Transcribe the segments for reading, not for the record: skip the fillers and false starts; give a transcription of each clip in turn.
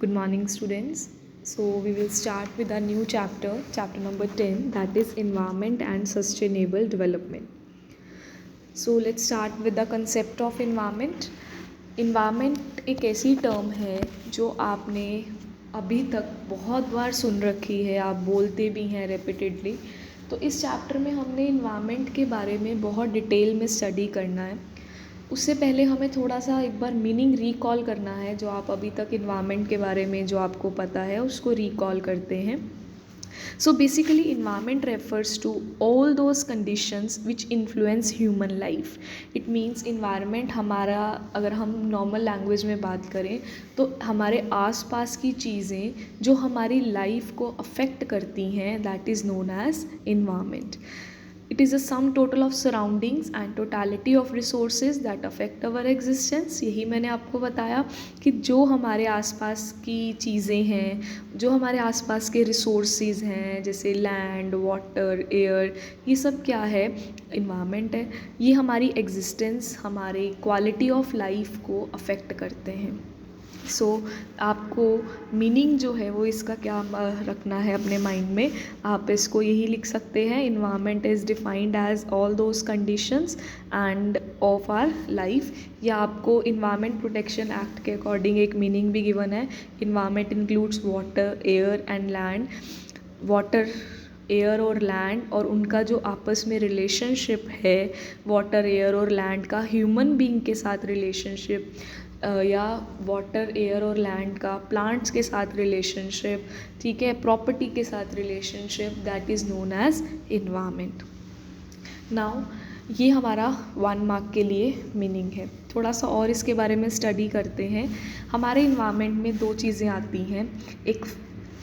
Good morning, students. So, we will start with a new chapter, chapter number 10, that is Environment and Sustainable Development. So, let's start with the concept of environment. Environment एक ऐसी term है जो आपने अभी तक बहुत बार सुन रखी है, आप बोलते भी हैं रेपिटेडली. तो इस चैप्टर में हमने इन्वायरमेंट के बारे में बहुत डिटेल में स्टडी करना है. उससे पहले हमें थोड़ा सा एक बार मीनिंग रिकॉल करना है. जो आप अभी तक इन्वायरमेंट के बारे में जो आपको पता है उसको रिकॉल करते हैं. So basically environment refers to all those conditions which influence human life. It means environment हमारा, अगर हम नॉर्मल लैंग्वेज में बात करें तो हमारे आसपास की चीज़ें जो हमारी लाइफ को अफेक्ट करती हैं, that is known as environment. It is a sum total of surroundings and totality of resources that affect our existence. यही मैंने आपको बताया कि जो हमारे आसपास की चीज़ें हैं, जो हमारे आसपास के रिसोर्सेज हैं, जैसे लैंड, वाटर, एयर, ये सब क्या है? इन्वायरमेंट है. ये हमारी एग्जिस्टेंस, हमारी क्वालिटी ऑफ लाइफ को अफेक्ट करते हैं. सो आपको मीनिंग जो है वो इसका क्या रखना है अपने माइंड में. आप इसको यही लिख सकते हैं, environment is defined as all those conditions end of our life. या आपको इन्वायरमेंट प्रोटेक्शन एक्ट के अकॉर्डिंग एक मीनिंग भी गिवन है. Environment includes water, air and land. Water, air और लैंड और उनका जो आपस में रिलेशनशिप है, वाटर, एयर और लैंड का ह्यूमन बीइंग के साथ रिलेशनशिप, या वाटर, एयर और लैंड का प्लांट्स के साथ रिलेशनशिप, ठीक है, प्रॉपर्टी के साथ relationship, that is known as environment. Now ये हमारा 1 मार्क के लिए मीनिंग है. थोड़ा सा और इसके बारे में स्टडी करते हैं. हमारे इन्वायरमेंट में 2 चीज़ें आती हैं, एक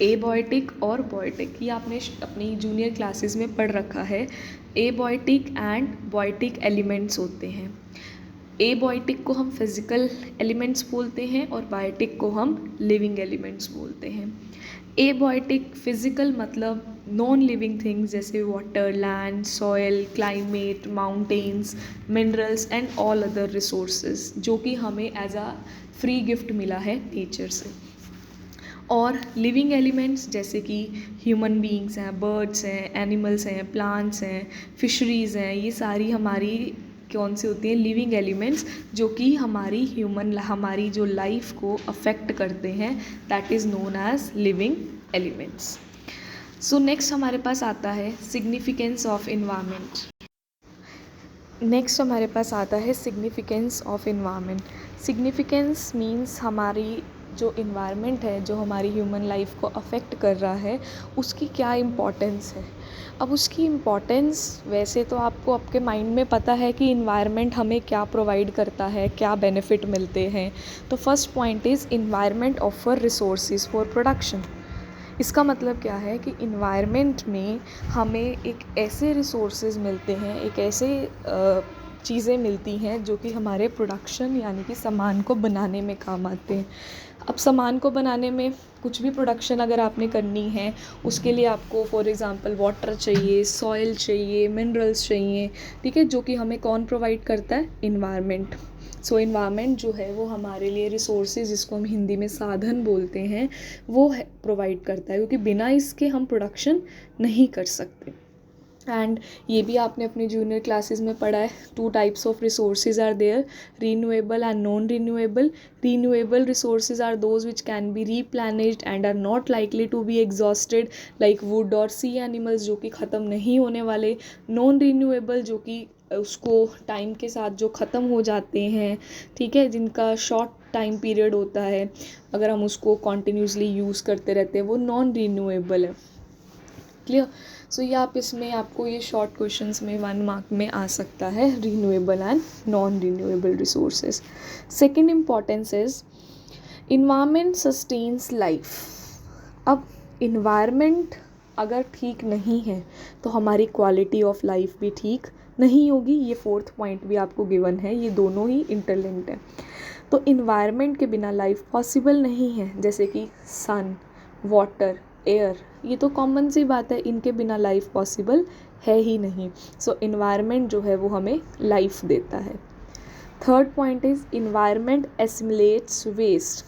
एबॉयटिक और बॉयटिक. ये आपने अपनी जूनियर क्लासेस में पढ़ रखा है. एबॉयटिक एंड बॉयटिक एलिमेंट्स होते हैं. एबॉयटिक को हम फिज़िकल एलिमेंट्स बोलते हैं और बायोटिक को हम लिविंग एलिमेंट्स बोलते हैं. एबॉयटिक फिज़िकल मतलब नॉन लिविंग थिंग्स जैसे water, land, soil, climate, mountains, minerals and all other resources जो कि हमें एज अ फ्री गिफ्ट मिला है नेचर से. और लिविंग एलिमेंट्स जैसे कि ह्यूमन बीइंग्स हैं, बर्ड्स हैं, एनिमल्स हैं, प्लांट्स हैं, फिशरीज़ हैं, ये सारी हमारी कौन सी होती हैं? लिविंग एलिमेंट्स जो कि हमारी जो लाइफ को अफेक्ट करते हैं, that is known as living elements. So next हमारे पास आता है सिग्निफिकेंस ऑफ इन्वायरमेंट. नेक्स्ट हमारे पास आता है significance of environment. Significance means हमारी जो इन्वायरमेंट है, जो हमारी ह्यूमन लाइफ को अफेक्ट कर रहा है, उसकी क्या इम्पोर्टेंस है. अब उसकी इम्पोर्टेंस वैसे तो आपको आपके माइंड में पता है कि इन्वायरमेंट हमें क्या प्रोवाइड करता है, क्या बेनिफिट मिलते हैं. तो first point is environment offer resources for production. इसका मतलब क्या है कि इन्वायरमेंट में हमें एक ऐसे रिसोर्सेज मिलते हैं, एक ऐसे चीज़ें मिलती हैं जो कि हमारे प्रोडक्शन यानी कि सामान को बनाने में काम आते हैं. अब सामान को बनाने में कुछ भी प्रोडक्शन अगर आपने करनी है, उसके लिए आपको फॉर एग्ज़ाम्पल वाटर चाहिए, सॉइल चाहिए, मिनरल्स चाहिए, ठीक है, जो कि हमें कौन प्रोवाइड करता है? इन्वायरमेंट. सो इन्वायरमेंट जो है वो हमारे लिए रिसोर्सेज, जिसको हम हिंदी में साधन बोलते हैं, वो प्रोवाइड करता है, क्योंकि बिना इसके हम प्रोडक्शन नहीं कर सकते. एंड ये भी आपने अपने जूनियर क्लासेस में पढ़ा है. 2 types of resources are there, renewable and non renewable. Renewable resources are those which can be replenished and are not likely to be exhausted, like wood और सी एनिमल्स जो कि ख़त्म नहीं होने वाले. नॉन रीन्यूएबल जो कि उसको टाइम के साथ जो ख़त्म हो जाते हैं, ठीक है, जिनका शॉर्ट टाइम पीरियड होता है, अगर हम उसको कॉन्टीन्यूसली यूज़ करते रहते हैं, वो नॉन रीन्यूएबल है. क्लियर. सो ये आप इसमें आपको ये शॉर्ट क्वेश्चंस में 1 मार्क में आ सकता है, renewable and non renewable resources. Second importance is environment sustains life. अब इन्वायरमेंट अगर ठीक नहीं है तो हमारी क्वालिटी ऑफ लाइफ भी ठीक नहीं होगी. ये 4th पॉइंट भी आपको गिवन है, ये दोनों ही इंटरलिंक्ड है. तो इन्वायरमेंट के बिना लाइफ पॉसिबल नहीं है. जैसे कि सन, वाटर, एयर, ये तो कॉमन सी बात है, इनके बिना लाइफ पॉसिबल है ही नहीं. सो इन्वायरमेंट जो है वो हमें लाइफ देता है. Third point is environment assimilates waste.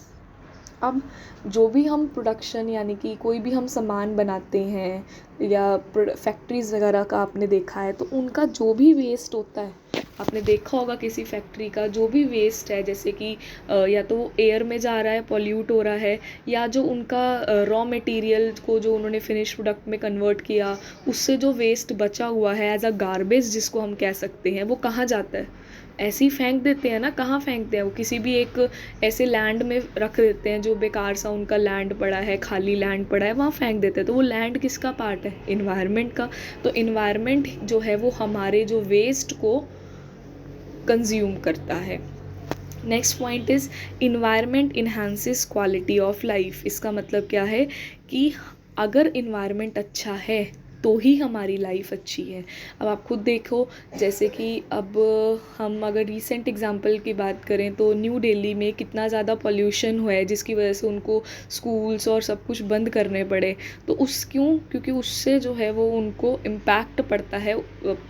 अब जो भी हम प्रोडक्शन यानी कि कोई भी हम सामान बनाते हैं या फैक्ट्रीज़ वगैरह का आपने देखा है, तो उनका जो भी वेस्ट होता है, आपने देखा होगा किसी फैक्ट्री का जो भी वेस्ट है, जैसे कि या तो वो एयर में जा रहा है, पॉल्यूट हो रहा है, या जो उनका रॉ मटेरियल को जो उन्होंने फिनिश प्रोडक्ट में कन्वर्ट किया, उससे जो वेस्ट बचा हुआ है एज अ गार्बेज जिसको हम कह सकते हैं, वो कहाँ जाता है? ऐसे ही फेंक देते हैं ना। कहाँ फेंकते हैं? वो किसी भी एक ऐसे लैंड में रख देते हैं, जो बेकार सा उनका लैंड पड़ा है, खाली लैंड पड़ा है, वहाँ फेंक देते हैं। तो वो लैंड किसका पार्ट है? इन्वायरमेंट का। तो इन्वायरमेंट जो है वो हमारे जो वेस्ट को कंज्यूम करता है। Next point is environment enhances quality of life. इसका मतलब क्या है कि अगर इन्वायरमेंट अच्छा है तो ही हमारी लाइफ अच्छी है। अब आप खुद देखो, जैसे कि अब हम अगर रीसेंट एग्जांपल की बात करें तो न्यू दिल्ली में कितना ज़्यादा पोल्यूशन हुआ है, जिसकी वजह से उनको स्कूल्स और सब कुछ बंद करने पड़े। तो क्योंकि उससे जो है वो उनको इम्पैक्ट पड़ता है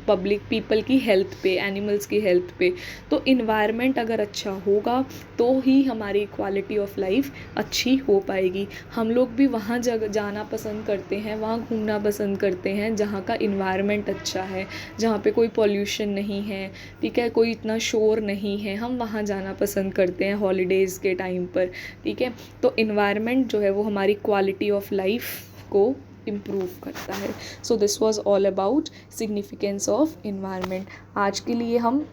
पब्लिक पीपल की हेल्थ पे, एनिमल्स की हेल्थ पे। तो इन्वायरमेंट अगर अच्छा होगा तो ही हमारी क्वालिटी ऑफ लाइफ अच्छी हो पाएगी। हम लोग भी वहाँ जाना पसंद करते हैं, वहाँ घूमना पसंद करते हैं जहाँ का इन्वायरमेंट अच्छा है, जहाँ पे कोई पॉल्यूशन नहीं है, ठीक है, कोई इतना शोर नहीं है, हम वहाँ जाना पसंद करते हैं हॉलीडेज़ के टाइम पर, ठीक है। तो इन्वायरमेंट जो है वो हमारी क्वालिटी ऑफ लाइफ को इम्प्रूव करता है। So this was all about significance of environment. आज के लिए हम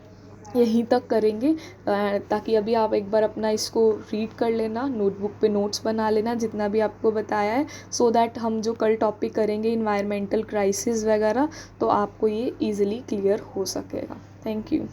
यहीं तक करेंगे, ताकि अभी आप एक बार अपना इसको रीड कर लेना, नोटबुक पे नोट्स बना लेना जितना भी आपको बताया है, सो दैट हम जो कल टॉपिक करेंगे इन्वायरमेंटल क्राइसिस वगैरह, तो आपको ये ईज़िली क्लियर हो सकेगा। Thank you.